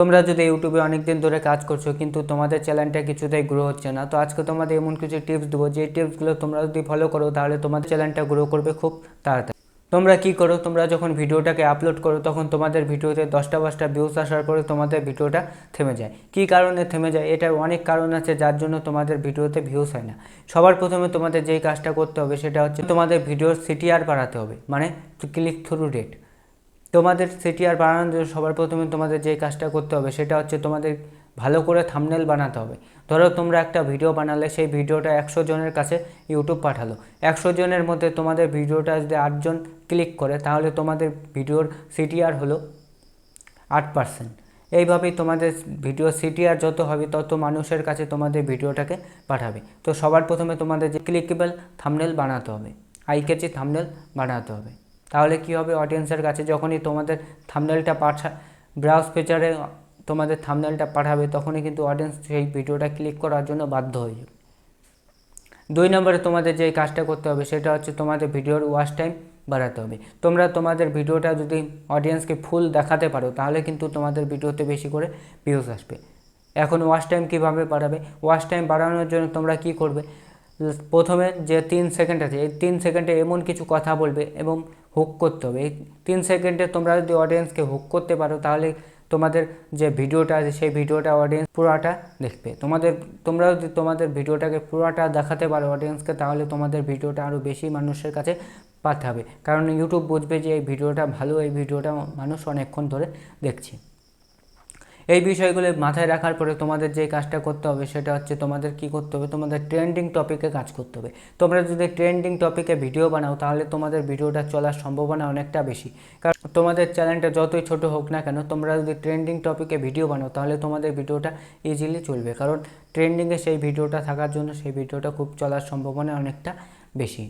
তোমরা যদি ইউটিউবে অনেক দিন ধরে কাজ করছো কিন্তু তোমাদের চ্যানেলটা কিছুতেই গ্রো হচ্ছে না, তো আজকে তোমাদের এমন কিছু টিপস দেবো যে টিপসগুলো তোমরা যদি ফলো করো তাহলে তোমাদের চ্যানেলটা গ্রো করবে খুব তাড়াতাড়ি। তোমরা কি করো, তোমরা যখন ভিডিওটাকে আপলোড করো তখন তোমাদের ভিডিওতে 10টা ভিউজ আসার পরে তোমাদের ভিডিওটা থেমে যায়। কি কারণে থেমে যায়? এটার অনেক কারণ আছে যার জন্য তোমাদের ভিডিওতে ভিউজ হয় না। সবার প্রথমে তোমাদের যেই কাজটা করতে হবে সেটা হচ্ছে তোমাদের ভিডিওর সিটিআর বাড়াতে হবে, মানে ক্লিক থ্রু রেট। তোমাদের সিটিআর বাড়ানোর জন্য সবার প্রথমে তোমাদের যে কাজটা করতে হবে সেটা হচ্ছে তোমাদের ভালো করে থাম্বনেল বানাতে হবে। ধরো তোমরা একটা ভিডিও বানালে, সেই ভিডিওটা 100 জনের কাছে ইউটিউব পাঠালো। 100 জনের মধ্যে তোমাদের ভিডিওটা যদি 8 জন ক্লিক করে তাহলে তোমাদের ভিডিওর সিটিআর হলো 8%। এইভাবেই তোমাদের ভিডিও সিটিআর যত হবে তত মানুষের কাছে তোমাদের ভিডিওটাকে পাঠাবে। তো সবার প্রথমে তোমাদের যে ক্লিকেবল থাম্বনেল বানাতে হবে, আই ক্যাচি থাম্বনেল বানাতে হবে। তাহলে কি হবে, অডিয়েন্সের কাছে যখনই তোমাদের থাম্বনেলটা ব্রাউজ ফিচারে তোমাদের থাম্বনেলটা পাঠাবে তখনই কিন্তু অডিয়েন্স সেই ভিডিওটা ক্লিক করার জন্য বাধ্য হয়ে যাবে। 2 নম্বরে তোমাদের যে কাজটা করতে হবে সেটা হচ্ছে তোমাদের ভিডিওর ওয়াচ টাইম বাড়াতে হবে। তোমরা তোমাদের ভিডিওটা যদি অডিয়েন্সকে ফুল দেখাতে পারো তাহলে কিন্তু তোমাদের ভিডিওতে বেশি করে ভিউজ আসবে। এখন ওয়াচ টাইম কীভাবে বাড়াবে? ওয়াচ টাইম বাড়ানোর জন্য তোমরা কি করবে, প্রথমে যে 3 সেকেন্ড আছে এই 3 সেকেন্ডে এমন কিছু কথা বলবে এবং হুক করতে হবে। এই 3 সেকেন্ডে তোমরা যদি অডিয়েন্সকে হুক করতে পারো তাহলে তোমাদের যে ভিডিওটা আছে সেই ভিডিওটা অডিয়েন্স পুরোটা দেখবে। তোমরা যদি তোমাদের ভিডিওটাকে পুরোটা দেখাতে পারো অডিয়েন্সকে তাহলে তোমাদের ভিডিওটা আরও বেশি মানুষের কাছে পাঠাবে, কারণ ইউটিউব বুঝবে যে এই ভিডিওটা ভালো, এই ভিডিওটা মানুষ অনেকক্ষণ ধরে দেখছে। এই বিষয়গুলো মাথায় রাখার পরে তোমাদের যে কাজটা করতে হবে সেটা হচ্ছে তোমাদের কি করতে হবে, তোমাদের ট্রেন্ডিং টপিকে কাজ করতে হবে। তোমরা যদি ট্রেন্ডিং টপিকে ভিডিও বানাও তাহলে তোমাদের ভিডিওটা চলার সম্ভাবনা অনেকটা বেশি। কারণ তোমাদের চ্যানেলটা যতই ছোট হোক না কেন, তোমরা যদি ট্রেন্ডিং টপিকে ভিডিও বানাও তাহলে তোমাদের ভিডিওটা ইজিলি চলবে, কারণ ট্রেন্ডিংয়ে সেই ভিডিওটা থাকার জন্য সেই ভিডিওটা খুব চলার সম্ভাবনা অনেকটা বেশি।